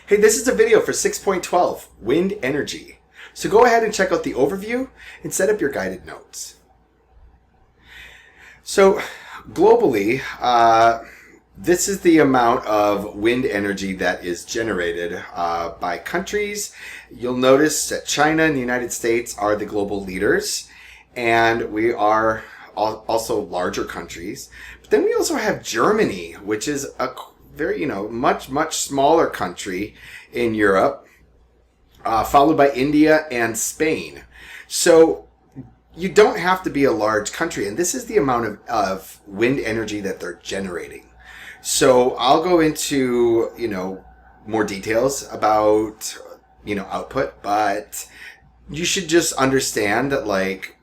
Hey, this is a video for 6.12, Wind Energy. So go ahead and check out the overview and set up your guided notes. So globally, this is the amount of wind energy that is generated by countries. You'll notice that China and the United States are the global leaders, and we are also larger countries. But then we also have Germany, which is a very, much smaller country in Europe, followed by India and Spain. So you don't have to be a large country, and this is the amount of wind energy that they're generating. So I'll go into, more details about, output, but you should just understand that, like,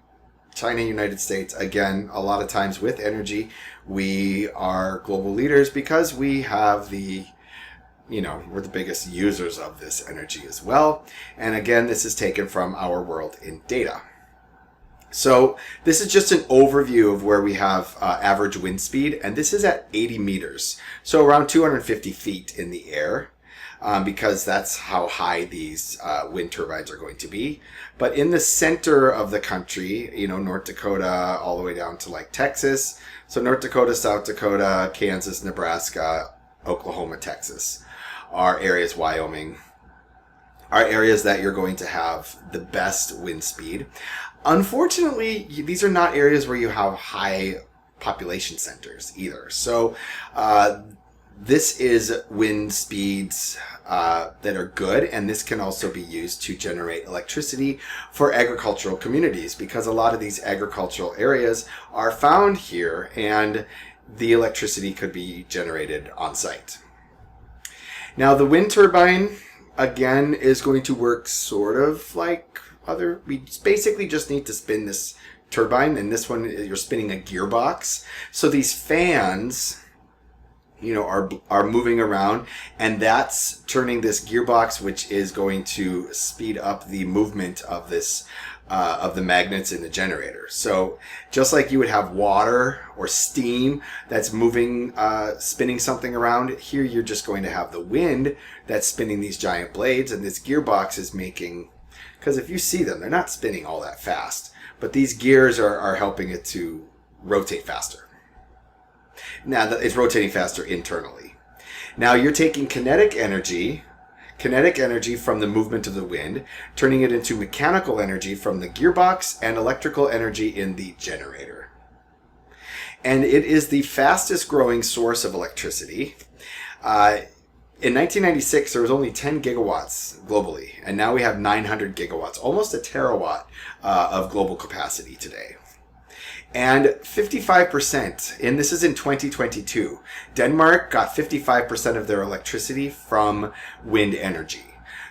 China, United States, again, a lot of times with energy, we are global leaders because we have we're the biggest users of this energy as well. And again, this is taken from Our World in Data. So this is just an overview of where we have average wind speed, and this is at 80 meters. So around 250 feet in the air. Because that's how high these wind turbines are going to be. But in the center of the country, North Dakota all the way down to like Texas. So North Dakota, South Dakota, Kansas, Nebraska, Oklahoma, Texas are areas, Wyoming, are areas that you're going to have the best wind speed. Unfortunately, these are not areas where you have high population centers either. So this is wind speeds that are good, and this can also be used to generate electricity for agricultural communities, because a lot of these agricultural areas are found here, and the electricity could be generated on site. Now, the wind turbine, again, is going to work sort of like we basically just need to spin this turbine, and this one, you're spinning a gearbox. So these fans are moving around, and that's turning this gearbox, which is going to speed up the movement of this of the magnets in the generator. So just like you would have water or steam that's moving, spinning something around, here you're just going to have the wind that's spinning these giant blades, and this gearbox is making, because if you see them, they're not spinning all that fast, but these gears are helping it to rotate faster. Now it's rotating faster internally. Now you're taking kinetic energy from the movement of the wind, turning it into mechanical energy from the gearbox and electrical energy in the generator. And it is the fastest growing source of electricity. In 1996, there was only 10 gigawatts globally, and now we have 900 gigawatts, almost a terawatt of global capacity today. And 55%, and this is in 2022, Denmark got 55% of their electricity from wind energy.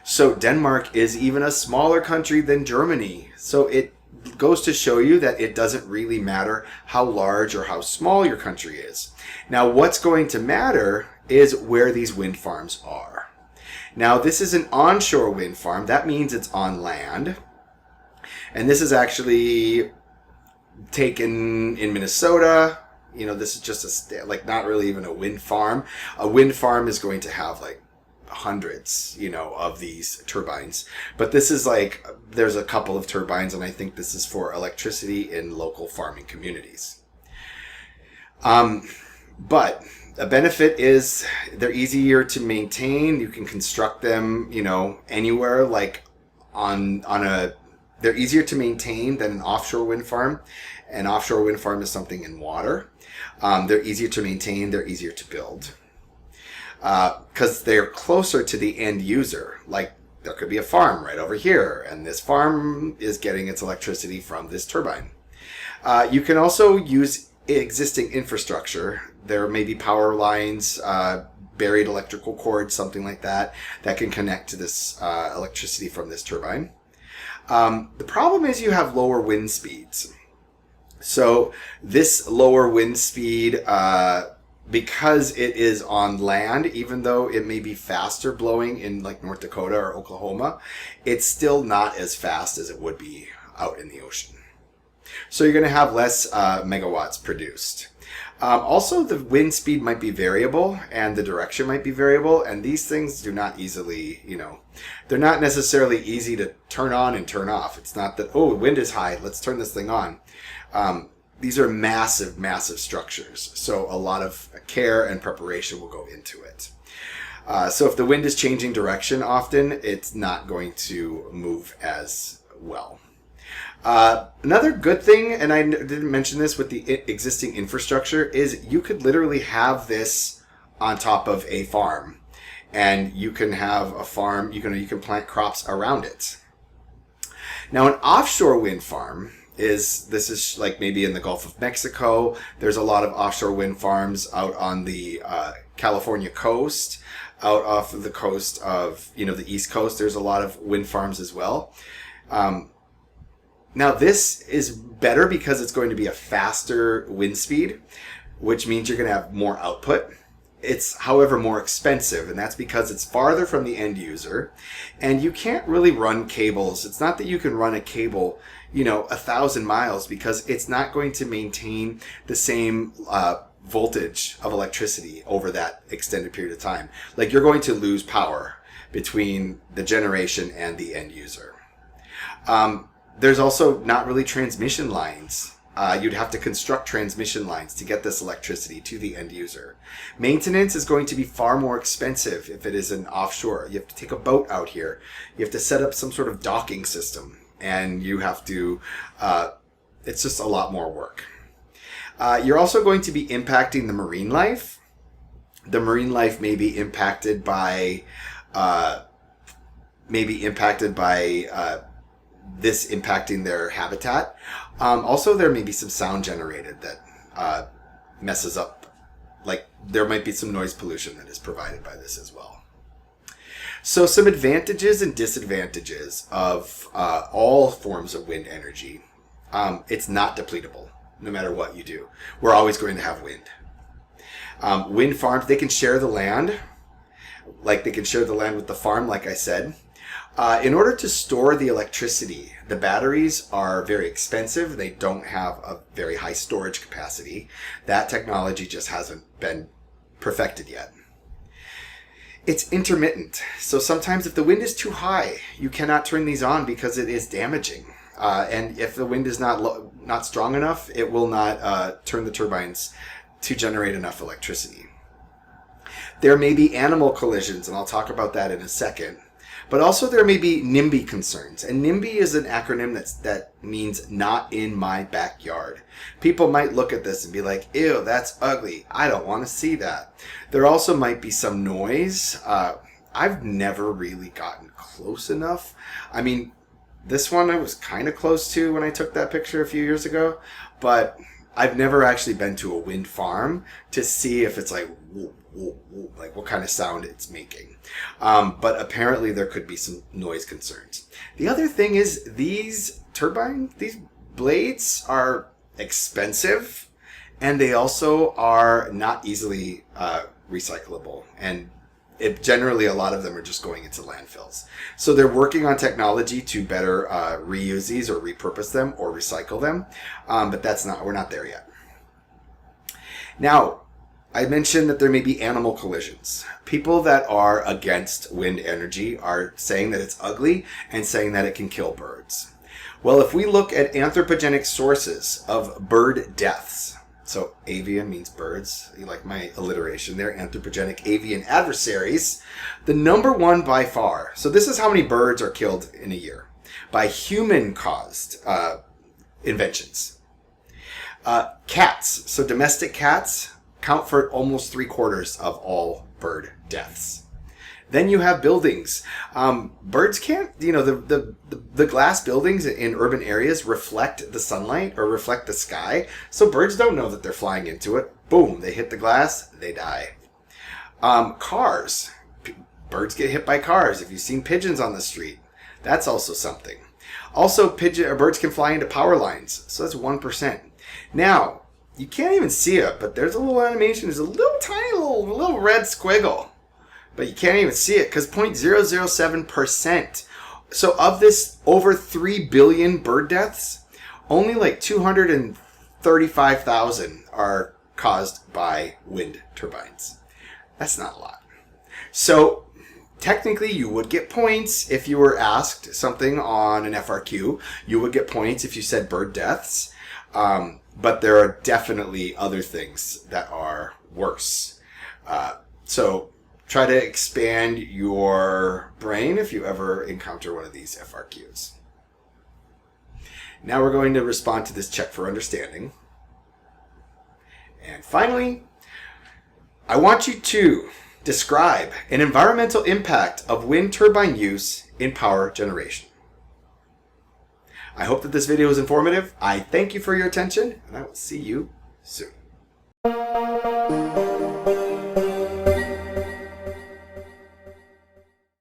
So Denmark is even a smaller country than Germany. So it goes to show you that it doesn't really matter how large or how small your country is. Now, what's going to matter is where these wind farms are. Now, this is an onshore wind farm. That means it's on land. And this is actually taken in Minnesota. This is just not really even a wind farm. A wind farm is going to have like hundreds, of these turbines. But this is there's a couple of turbines, and I think this is for electricity in local farming communities. But a benefit is they're easier to maintain. You can construct them, anywhere, they're easier to maintain than an offshore wind farm. An offshore wind farm is something in water. They're easier to maintain. They're easier to build because they're closer to the end user. Like, there could be a farm right over here, and this farm is getting its electricity from this turbine. You can also use existing infrastructure. There may be power lines, buried electrical cords, something like that can connect to this electricity from this turbine. The problem is you have lower wind speeds. So this lower wind speed, because it is on land, even though it may be faster blowing in like North Dakota or Oklahoma, it's still not as fast as it would be out in the ocean. So you're going to have less megawatts produced. Also, the wind speed might be variable and the direction might be variable, and these things do not easily, they're not necessarily easy to turn on and turn off. It's not that, oh, wind is high, let's turn this thing on. These are massive, massive structures, so a lot of care and preparation will go into it. So if the wind is changing direction often, it's not going to move as well. Another good thing, and I didn't mention this with the existing infrastructure, is you could literally have this on top of a farm, and you can have a farm, you can plant crops around it. Now, an offshore wind farm this is like maybe in the Gulf of Mexico. There's a lot of offshore wind farms out on the California coast, out off of the coast of the East Coast. There's a lot of wind farms as well. Now, this is better because it's going to be a faster wind speed, which means you're going to have more output. It's, however, more expensive, and that's because it's farther from the end user, and you can't really run cables. It's not that you can run a cable, 1,000 miles, because it's not going to maintain the same voltage of electricity over that extended period of time. Like, you're going to lose power between the generation and the end user. There's also not really transmission lines. You'd have to construct transmission lines to get this electricity to the end user. Maintenance is going to be far more expensive if it is an offshore. You have to take a boat out here. You have to set up some sort of docking system, and you have to, it's just a lot more work. You're also going to be impacting the marine life. The marine life may be impacted by, this impacting their habitat. Also, there may be some sound generated that messes up. Like, there might be some noise pollution that is provided by this as well. So, some advantages and disadvantages of all forms of wind energy. It's not depletable, no matter what you do. We're always going to have wind. Wind farms, they can share the land. Like, they can share the land with the farm, like I said. In order to store the electricity, the batteries are very expensive. They don't have a very high storage capacity. That technology just hasn't been perfected yet. It's intermittent. So sometimes if the wind is too high, you cannot turn these on because it is damaging. And if the wind is not strong enough, it will not turn the turbines to generate enough electricity. There may be animal collisions, and I'll talk about that in a second. But also there may be NIMBY concerns. And NIMBY is an acronym that means not in my backyard. People might look at this and be like, ew, that's ugly. I don't want to see that. There also might be some noise. I've never really gotten close enough. I mean, this one I was kind of close to when I took that picture a few years ago. But I've never actually been to a wind farm to see if it's like, whoop, whoop, whoop, like what kind of sound it's making. But apparently there could be some noise concerns. The other thing is these blades are expensive, and they also are not easily recyclable. And generally a lot of them are just going into landfills. So they're working on technology to better reuse these or repurpose them or recycle them. But we're not there yet. Now, I mentioned that there may be animal collisions. People that are against wind energy are saying that it's ugly and saying that it can kill birds. Well, if we look at anthropogenic sources of bird deaths, so avian means birds, you like my alliteration there, anthropogenic avian adversaries, the number one by far, so this is how many birds are killed in a year by human-caused inventions. Cats, so domestic cats, count for almost 3/4 of all bird deaths. Then you have buildings. Birds can't, the glass buildings in urban areas reflect the sunlight or reflect the sky. So birds don't know that they're flying into it. Boom, they hit the glass, they die. Cars. Birds get hit by cars. If you've seen pigeons on the street, that's also something. Also, birds can fly into power lines. So that's 1%. Now, you can't even see it, but there's a little animation. There's a little tiny little red squiggle. But you can't even see it because 0.007%. So of this over 3 billion bird deaths, only like 235,000 are caused by wind turbines. That's not a lot. So technically you would get points if you were asked something on an FRQ. You would get points if you said bird deaths. But there are definitely other things that are worse. So try to expand your brain if you ever encounter one of these FRQs. Now we're going to respond to this check for understanding. And finally, I want you to describe an environmental impact of wind turbine use in power generation. I hope that this video was informative. I thank you for your attention, and I will see you soon.